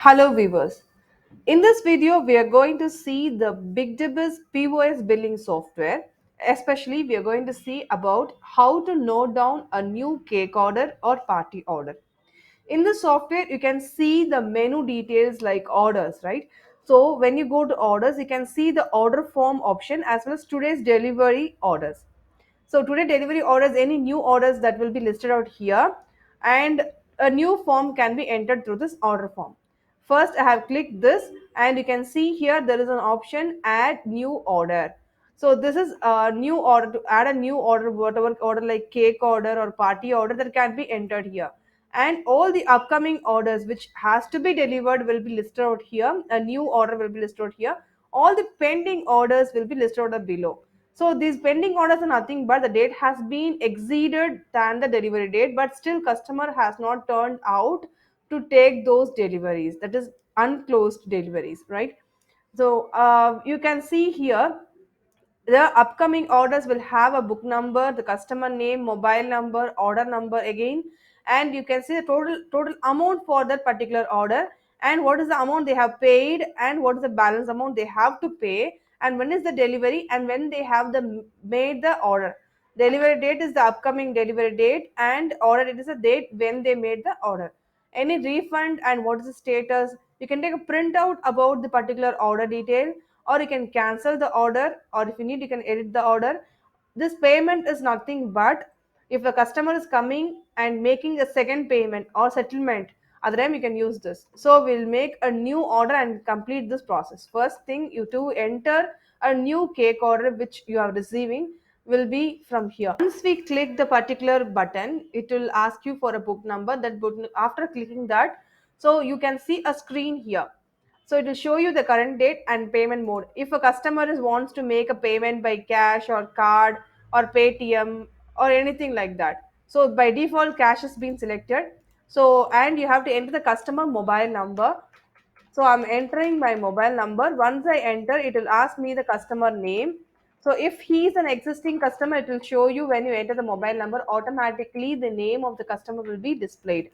Hello viewers. In this video, we are going to see the BigDibus POS billing software. Especially, we are going to see about how to note down a new cake order or party order. In the software, you can see the menu details like orders, right? So when you go to orders, you can see the order form option as well as today's delivery orders. So today delivery orders, any new orders that will be listed out here, and a new form can be entered through this order form. First, I have clicked this and you can see here there is an option add new order. So this is a new order. To add a new order, whatever order like cake order or party order, that can be entered here. And all the upcoming orders which has to be delivered will be listed out here. A new order will be listed out here. All the pending orders will be listed out below. So these pending orders are nothing but the date has been exceeded than the delivery date, but still customer has not turned out to take those deliveries. That is unclosed deliveries, right? So you can see here the upcoming orders will have a book number, the customer name, mobile number, order number again, and you can see the total amount for that particular order, and what is the amount they have paid, and what is the balance amount they have to pay, and when is the delivery, and when they have made the order. Delivery date is the upcoming delivery date, and order date is the date when they made the order. Any refund and what is the status. You can take a printout about the particular order detail, or you can cancel the order, or if you need you can edit the order. This payment is nothing but if the customer is coming and making a second payment or settlement, at the time you can use this. So we'll make a new order and complete this process. First thing you to enter a new cake order which you are receiving will be from here. Once we click the particular button, it will ask you for a book number. That book, after clicking that, so you can see a screen here. So it will show you the current date and payment mode. If a customer wants to make a payment by cash or card or Paytm or anything like that. So by default, cash has been selected. So and you have to enter the customer mobile number. So I'm entering my mobile number. Once I enter, it will ask me the customer name. So if he's an existing customer, it will show you when you enter the mobile number, automatically the name of the customer will be displayed.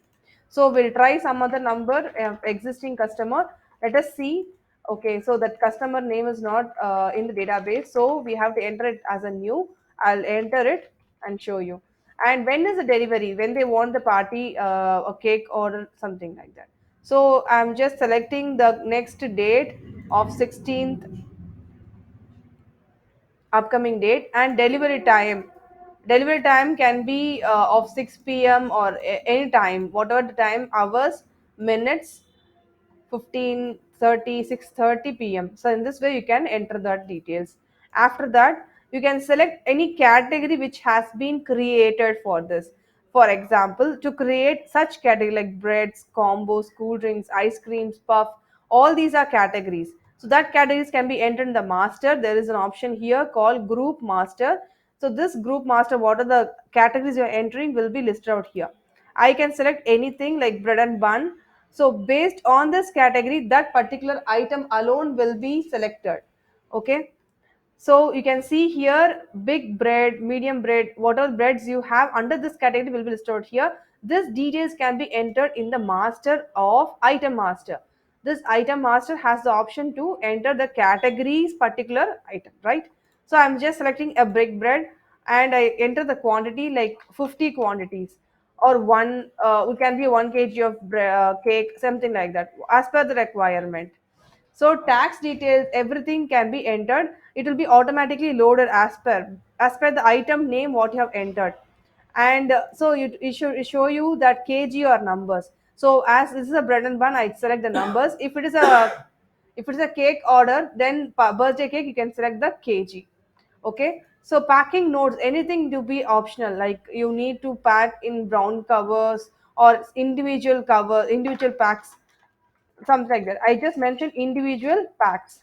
So we'll try some other number of existing customer. Let us see. Okay, so that customer name is not in the database. So we have to enter it as a new. I'll enter it and show you. And when is the delivery? When they want the party, a cake or something like that. So I'm just selecting the next date of 16th upcoming date and delivery time. Delivery time can be of 6 p.m. or any time, whatever the time, hours, minutes, 15:30, 6:30 p.m. So in this way you can enter that details. After that you can select any category which has been created for this. For example, to create such category like breads, combos, cool drinks, ice creams, puff, all these are categories. So that categories can be entered in the master. There is an option here called group master. So this group master, what are the categories you're entering will be listed out here. I can select anything like bread and bun. So based on this category, that particular item alone will be selected. Okay. So you can see here big bread, medium bread, whatever breads you have under this category will be stored here. This details can be entered in the master of item master. This item master has the option to enter the categories particular item, right? So I'm just selecting a big bread and I enter the quantity like 50 quantities or one, it can be 1 kg of cake, something like that as per the requirement. So tax details, everything can be entered. It will be automatically loaded as per the item name what you have entered. And so it should show you that kg or numbers. So as this is a bread and bun, I select the numbers. If it is a cake order, then birthday cake, you can select the kg. Okay. So packing notes, anything to be optional, like you need to pack in brown covers or individual packs, something like that. I just mentioned individual packs,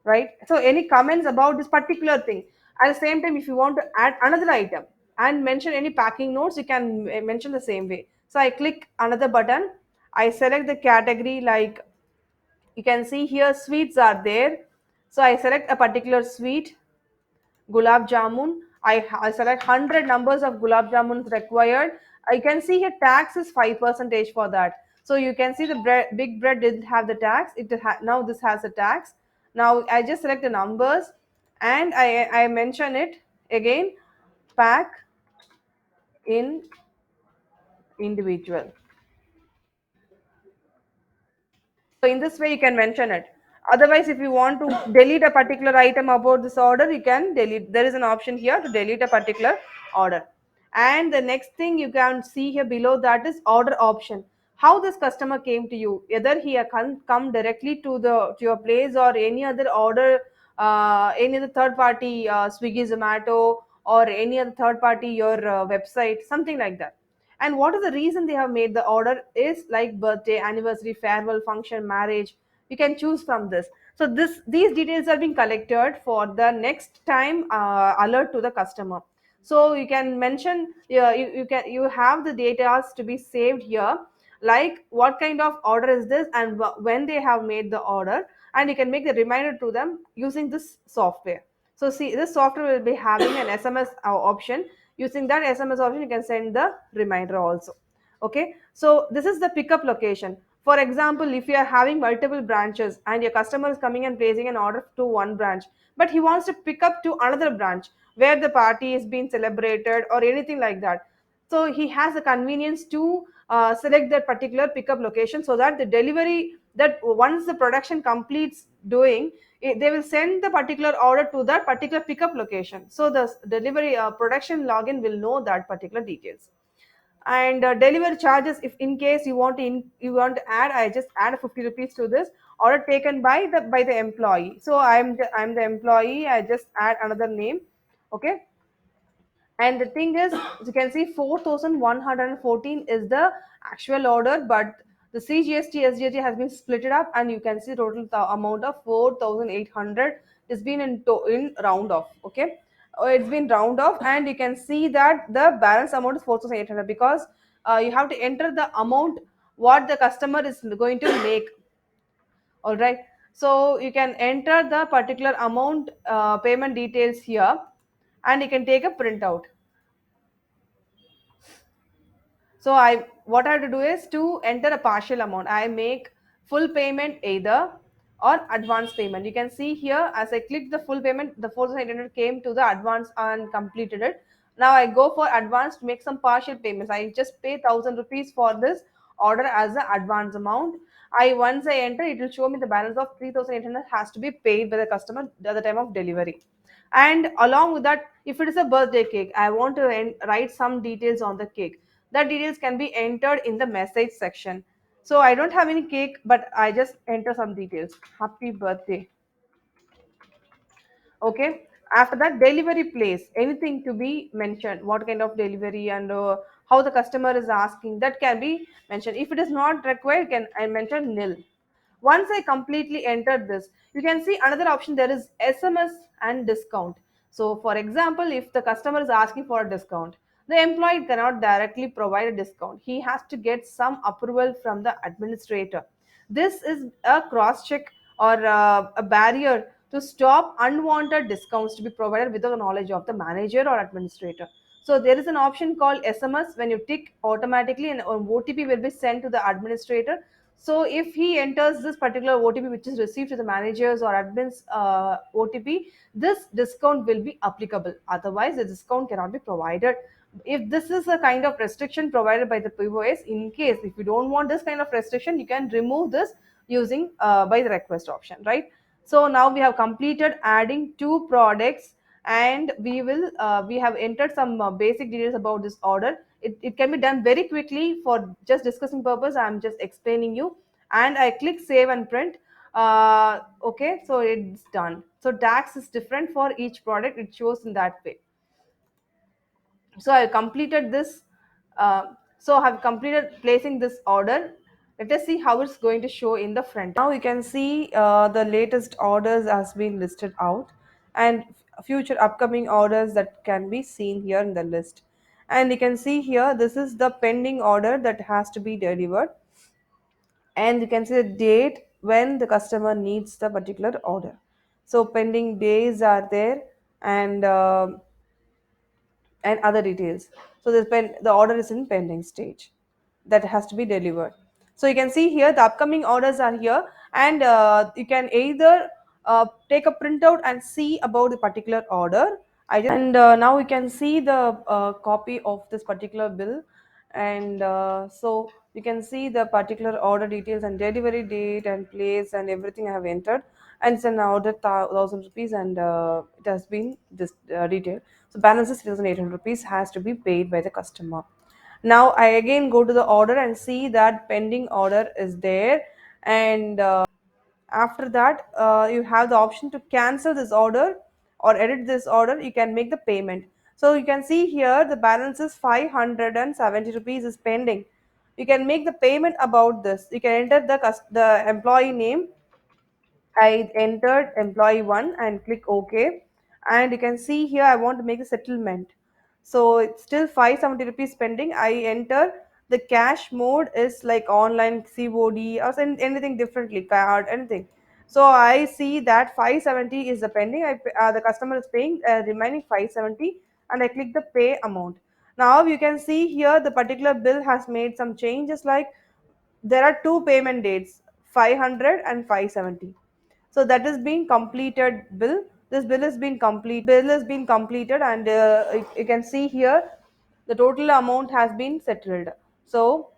right? So any comments about this particular thing? At the same time, if you want to add another item and mention any packing notes, you can mention the same way. So I click another button. I select the category, like you can see here sweets are there. So I select a particular sweet, gulab jamun. I select 100 numbers of gulab jamuns required. I can see here tax is 5% for that. So you can see the big bread didn't have the tax. Now this has a tax. Now I just select the numbers, and I mention it again, pack in individual. So in this way, you can mention it. Otherwise, if you want to delete a particular item about this order, you can delete. There is an option here to delete a particular order. And the next thing you can see here below that is order option. How this customer came to you, whether he can come directly to to your place or any other order, any other third party, Swiggy, Zomato, or any other third party your website, something like that. And what is the reason they have made the order is like birthday, anniversary, farewell, function, marriage. You can choose from this. So these details are being collected for the next time alert to the customer. So you can mention, you have the data to be saved here, like what kind of order is this and when they have made the order, and you can make the reminder to them using this software. So see, this software will be having an SMS option. Using that SMS option, you can send the reminder also. Okay, so this is the pickup location. For example, if you are having multiple branches and your customer is coming and placing an order to one branch, but he wants to pick up to another branch where the party is being celebrated or anything like that, so he has the convenience to select that particular pickup location, so that the delivery, that once the production completes doing, they will send the particular order to that particular pickup location, so the delivery production login will know that particular details. And delivery charges, if in case you want to add, I just add 50 rupees to this order taken by the employee. So I'm the employee, I just add another name. Okay, and the thing is, you can see 4114 is the actual order, but the CGST SGST has been split it up, and you can see total amount of 4800 is been in round off. Okay, it's been round off, and you can see that the balance amount is 4800 because you have to enter the amount what the customer is going to make. All right, so you can enter the particular amount payment details here, and you can take a printout. So I what I have to do is to enter a partial amount. I make full payment either or advance payment. You can see here as I click the full payment, the 4800 came to the advance and completed it. Now I go for advance to make some partial payments. I just pay 1000 rupees for this order as the advance amount. I once I enter, it will show me the balance of 3800 has to be paid by the customer at the time of delivery. And along with that, if it is a birthday cake, I want to write some details on the cake. The details can be entered in the message section. So I don't have any cake, but I just enter some details. Happy birthday. Okay. After that, delivery place, anything to be mentioned, what kind of delivery and how the customer is asking, that can be mentioned. If it is not required, can I mention nil. Once I completely entered this, you can see another option, there is SMS and discount. So for example, if the customer is asking for a discount, the employee cannot directly provide a discount. He has to get some approval from the administrator. This is a cross check or a barrier to stop unwanted discounts to be provided without the knowledge of the manager or administrator. So there is an option called SMS. When you tick, automatically an OTP will be sent to the administrator. So if he enters this particular OTP which is received to the managers or admins OTP, this discount will be applicable. Otherwise, the discount cannot be provided. If this is a kind of restriction provided by the POS, in case if you don't want this kind of restriction, you can remove this using by the request option, right? So now we have completed adding two products, and we have entered some basic details about this order. It can be done very quickly. For just discussing purpose, I'm just explaining you, and I click save and print. Okay, so it's done. So tax is different for each product, it shows in that way. So I completed this. So I have completed placing this order. Let us see how it's going to show in the front. Now you can see the latest orders has been listed out, and future upcoming orders that can be seen here in the list. And you can see here, this is the pending order that has to be delivered, and you can see the date when the customer needs the particular order. So pending days are there, and other details. So the order is in pending stage that has to be delivered. So you can see here the upcoming orders are here, and you can either take a printout and see about the particular order. And now we can see the copy of this particular bill, and so you can see the particular order details and delivery date and place and everything I have entered, and it's an order 1,000 rupees, and it has been this detailed. So balance is 3,800 rupees has to be paid by the customer. Now I again go to the order and see that pending order is there, and after that you have the option to cancel this order or edit this order. You can make the payment. So you can see here the balance is 570 rupees is pending. You can make the payment about this. You can enter the employee name. I entered employee one and click OK. And you can see here I want to make a settlement. So it's still 570 rupees pending. I enter the cash mode is like online COD or anything differently, card, anything. So I see that 570 is the pending. The customer is paying remaining 570, and I click the pay amount. Now you can see here the particular bill has made some changes, like there are two payment dates, 500 and 570. So that is being completed bill. This bill has been completed, and you can see here the total amount has been settled. So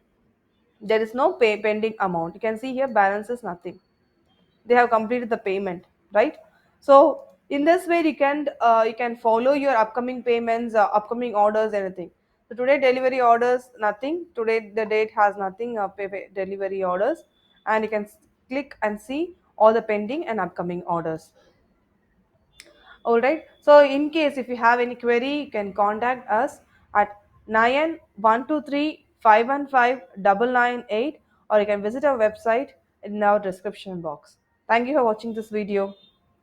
there is no pending amount. You can see here balance is nothing. They have completed the payment, right? So in this way you can follow your upcoming payments, upcoming orders, anything. So today delivery orders nothing, today the date has nothing, delivery orders, and you can click and see all the pending and upcoming orders. All right. So in case if you have any query, you can contact us at 9123515998, or you can visit our website in our description box. Thank you for watching this video.